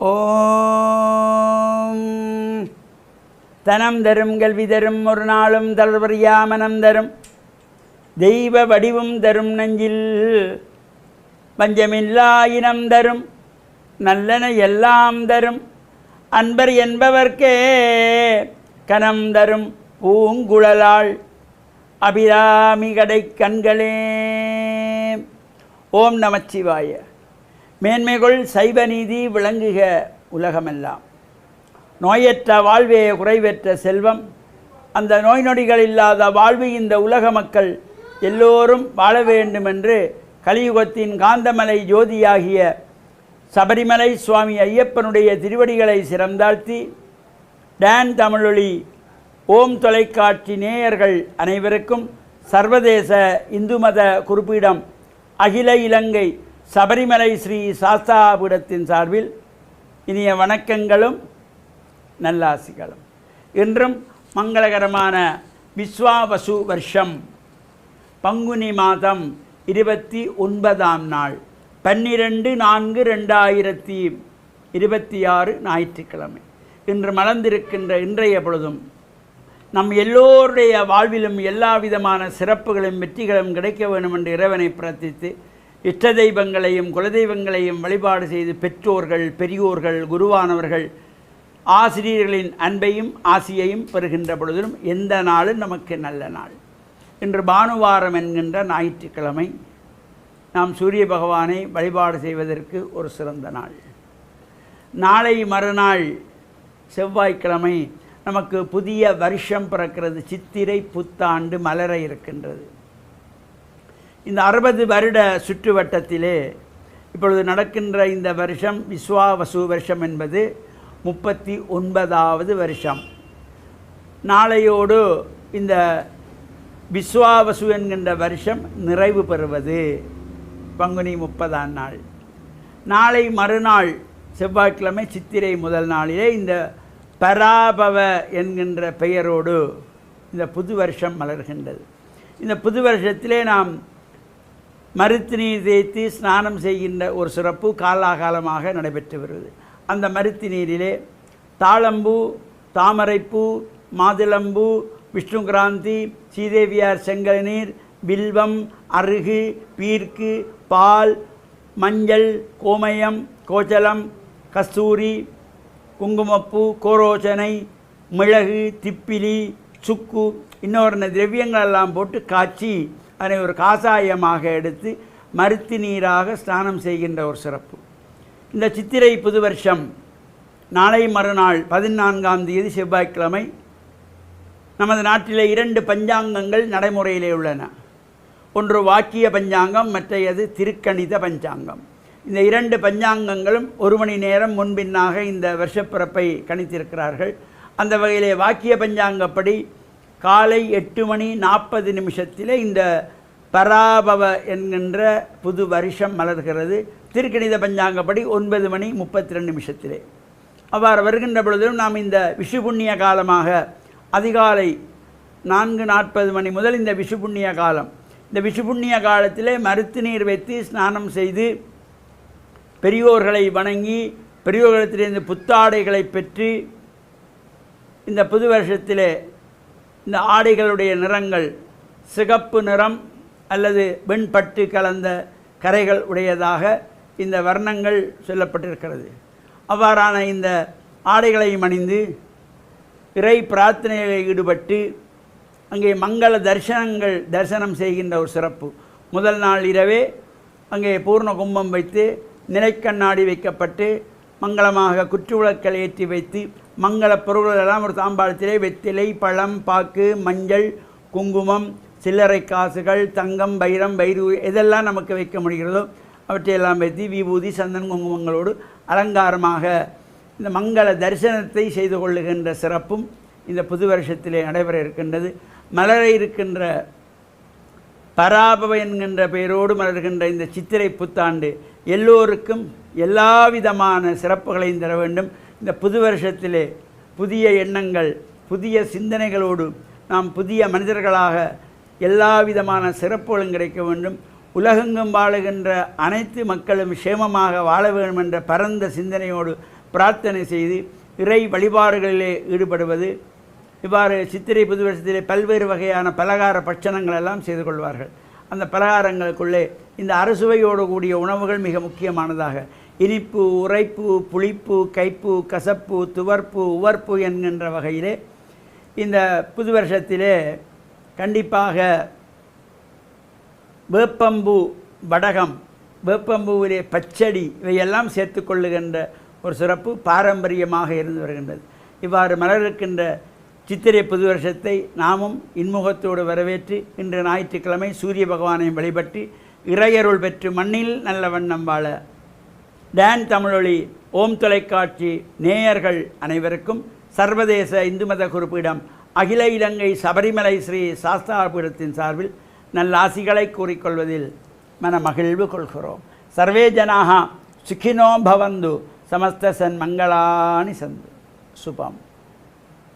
ஓம் தனம் தரும் கல்வி தரும் ஒரு நாளும் தளர்வறியா மனம் தரும் தெய்வ வடிவும் தரும் நெஞ்சில் பஞ்சமில்லா இனம் தரும் நல்லன எல்லாம் தரும் அன்பர் என்பவர்க்கே கனம் தரும் பூங்குழலாள் அபிராமி கடை கண்களே. ஓம் நமச்சிவாய. மேன்மைகள் சைவ நீதி விளங்குக உலகமெல்லாம். நோயற்ற வாழ்வே குறைவற்ற செல்வம். அந்த நோய் நொடிகள் இல்லாத வாழ்வு இந்த உலக மக்கள் எல்லோரும் வாழ வேண்டும் என்று கலியுகத்தின் காந்தமலை ஜோதியாகிய சபரிமலை சுவாமி ஐயப்பனுடைய திருவடிகளை சிறந்தாழ்த்தி டான் தமிழொலி ஓம் தொலைக்காட்சி நேயர்கள் அனைவருக்கும் சர்வதேச இந்து மத குறிப்பீடம் அகில இலங்கை சபரிமலை ஸ்ரீ சாஸ்தாபீடத்தின் சார்பில் இனிய வணக்கங்களும் நல்லாசிகளும். இன்றும் மங்களகரமான விஸ்வாவசு வருஷம் பங்குனி மாதம் 29ஆம் நாள் 12/4/2026 ஞாயிற்றுக்கிழமை. இன்று மலர்ந்திருக்கின்ற இன்றைய பொழுதும் நம் எல்லோருடைய வாழ்விலும் எல்லா விதமான சிறப்புகளும் வெற்றிகளும் கிடைக்க வேண்டும் என்று இறைவனை பிரார்த்தித்து இஷ்ட தெய்வங்களையும் குலதெய்வங்களையும் வழிபாடு செய்து பெற்றோர்கள் பெரியோர்கள் குருவானவர்கள் ஆசிரியர்களின் அன்பையும் ஆசியையும் பெறுகின்ற பொழுதிலும் எந்த நாளும் நமக்கு நல்ல நாள். இன்று பானுவாரம் என்கின்ற ஞாயிற்றுக்கிழமை. நாம் சூரிய பகவானை வழிபாடு செய்வதற்கு ஒரு சிறந்த நாள். நாளை மறுநாள் செவ்வாய்க்கிழமை நமக்கு புதிய வருஷம் பிறக்கிறது. சித்திரை புத்தாண்டு மலர இருக்கின்றது. இந்த 60 வருட சுற்றுவட்டத்திலே இப்பொழுது நடக்கின்ற இந்த வருஷம் விஸ்வாவசு வருஷம் என்பது 39வது வருஷம். நாளையோடு இந்த விஸ்வாவசு என்கின்ற வருஷம் நிறைவு பெறுவது. பங்குனி 30ஆம் நாள். நாளை மறுநாள் செவ்வாய்க்கிழமை சித்திரை முதல் நாளிலே இந்த பராபவ என்கின்ற பெயரோடு இந்த புது வருஷம் மலர்கின்றது. இந்த புது வருஷத்திலே நாம் மருத்து நீர் தேய்த்து ஸ்நானம் செய்கின்ற ஒரு சிறப்பு காலாகாலமாக நடைபெற்று வருவது. அந்த மருத்து நீரிலே தாளம்பூ, தாமரைப்பூ, மாதுளம்பூ, விஷ்ணுகிராந்தி, சீதேவியார் செங்கல் நீர், வில்வம், அருகு, பீர்க்கு, பால், மஞ்சள், கோமயம், கோச்சலம், கஸ்தூரி, குங்குமப்பூ, கோரோச்சனை, மிளகு, திப்பிலி, சுக்கு இன்னொரு திரவியங்களெல்லாம் போட்டு காய்ச்சி அதனை ஒரு காசாயமாக எடுத்து மருத்து நீராக ஸ்நானம் செய்கின்ற ஒரு சிறப்பு. இந்த சித்திரை புது வருஷம் நாளை மறுநாள் 14ஆம் தேதி செவ்வாய்க்கிழமை நமது நாட்டிலே 2 பஞ்சாங்கங்கள் நடைமுறையிலே உள்ளன. ஒன்று வாக்கிய பஞ்சாங்கம், மற்றையது திருக்கணித பஞ்சாங்கம். இந்த 2 பஞ்சாங்கங்களும் 1 மணி நேரம் முன்பின்னாக இந்த வருஷப்பிறப்பை கணித்திருக்கிறார்கள். அந்த வகையிலே வாக்கிய பஞ்சாங்கப்படி காலை 8:40 இந்த பராபவ என்கின்ற புது வருஷம் மலர்கிறது. திருக்கணித பஞ்சாங்கப்படி 9:32 அவ்வாறு வருகின்ற பொழுதிலும் நாம் இந்த விஷு புண்ணிய காலமாக அதிகாலை 4:40 முதல் இந்த விஷு புண்ணிய காலம். இந்த விஷு புண்ணிய காலத்திலே மருத்து நீர் வைத்து ஸ்நானம் செய்து பெரியோர்களை வணங்கி பெரியோர்களிடத்திலிருந்து புத்தாடைகளை பெற்று இந்த புது வருஷத்திலே இந்த ஆடைகளுடைய நிறங்கள் சிகப்பு நிறம் அல்லது வெண்பட்டு கலந்த கரைகள் உடையதாக இந்த வர்ணங்கள் சொல்லப்பட்டிருக்கிறது. அவ்வாறான இந்த ஆடைகளையும் அணிந்து இறை பிரார்த்தனைகளில் ஈடுபட்டு அங்கே மங்கள தரிசனம் செய்கின்ற ஒரு சிறப்பு. முதல் நாள் இரவே அங்கே பூர்ண கும்பம் வைத்து நிலைக்கண்ணாடி வைக்கப்பட்டு மங்களமாக குற்றுவிளக்கள் ஏற்றி வைத்து மங்கள பொருள்களெல்லாம் ஒரு தாம்பாளத்திலே வெற்றிலை, பழம், பாக்கு, மஞ்சள், குங்குமம், சில்லறை காசுகள், தங்கம், வைரம், வைரு எதெல்லாம் நமக்கு வைக்க முடிகிறதோ அவற்றையெல்லாம் வைத்து விபூதி சந்தன் குங்குமங்களோடு அலங்காரமாக இந்த மங்கள தரிசனத்தை செய்து கொள்ளுகின்ற சிறப்பும் இந்த புது வருஷத்திலே நடைபெற இருக்கின்றது. மலர இருக்கின்ற பராபவ என்கின்ற பெயரோடு மலர்கின்ற இந்த சித்திரை புத்தாண்டு எல்லோருக்கும் எல்லா விதமான சிறப்புகளையும் தர வேண்டும். இந்த புது வருஷத்திலே புதிய எண்ணங்கள் புதிய சிந்தனைகளோடு நாம் புதிய மனிதர்களாக எல்லா விதமான சிறப்புகளும் கிடைக்க வேண்டும். உலகெங்கும் வாழுகின்ற அனைத்து மக்களும் சேமமாக வாழ வேண்டும் என்ற பரந்த சிந்தனையோடு பிரார்த்தனை செய்து இறை வழிபாடுகளிலே ஈடுபடுவது. இவ்வாறு சித்திரை புது வருஷத்திலே பல்வேறு வகையான பலகார பட்சணங்கள் எல்லாம் செய்து கொள்வார்கள். அந்த பலகாரங்களுக்குள்ளே இந்த அறுசுவையோடு கூடிய உணவுகள் மிக முக்கியமானதாக இனிப்பு, உரைப்பு, புளிப்பு, கைப்பு, கசப்பு, துவர்ப்பு, உவர்ப்பு என்கின்ற வகையிலே இந்த புது வருஷத்திலே கண்டிப்பாக வேப்பம்பூ வடகம், வேப்பம்பூவிலே பச்சடி இவையெல்லாம் சேர்த்து கொள்ளுகின்ற ஒரு சிறப்பு பாரம்பரியமாக இருந்து வருகின்றது. இவ்வாறு மலர்க்கின்ற சித்திரை புது வருஷத்தை நாமும் இன்முகத்தோடு வரவேற்று இன்று ஞாயிற்றுக்கிழமை சூரிய பகவானை வழிபட்டு இறையருள் பெற்று மண்ணில் நல்ல வண்ணம் வாழ டான் தமிழொலி ஓம் தொலைக்காட்சி நேயர்கள் அனைவருக்கும் சர்வதேச இந்து மத குறிப்பிடம் அகில இலங்கை சபரிமலை ஸ்ரீ சாஸ்தாபீடத்தின் சார்பில் நல்ல ஆசிகளை கூறிக்கொள்வதில் மன மகிழ்வு கொள்கிறோம். சர்வே ஜனாக சுகினோ பவந்து சமஸ்த சன்மங்களானி சந்து சுபம்.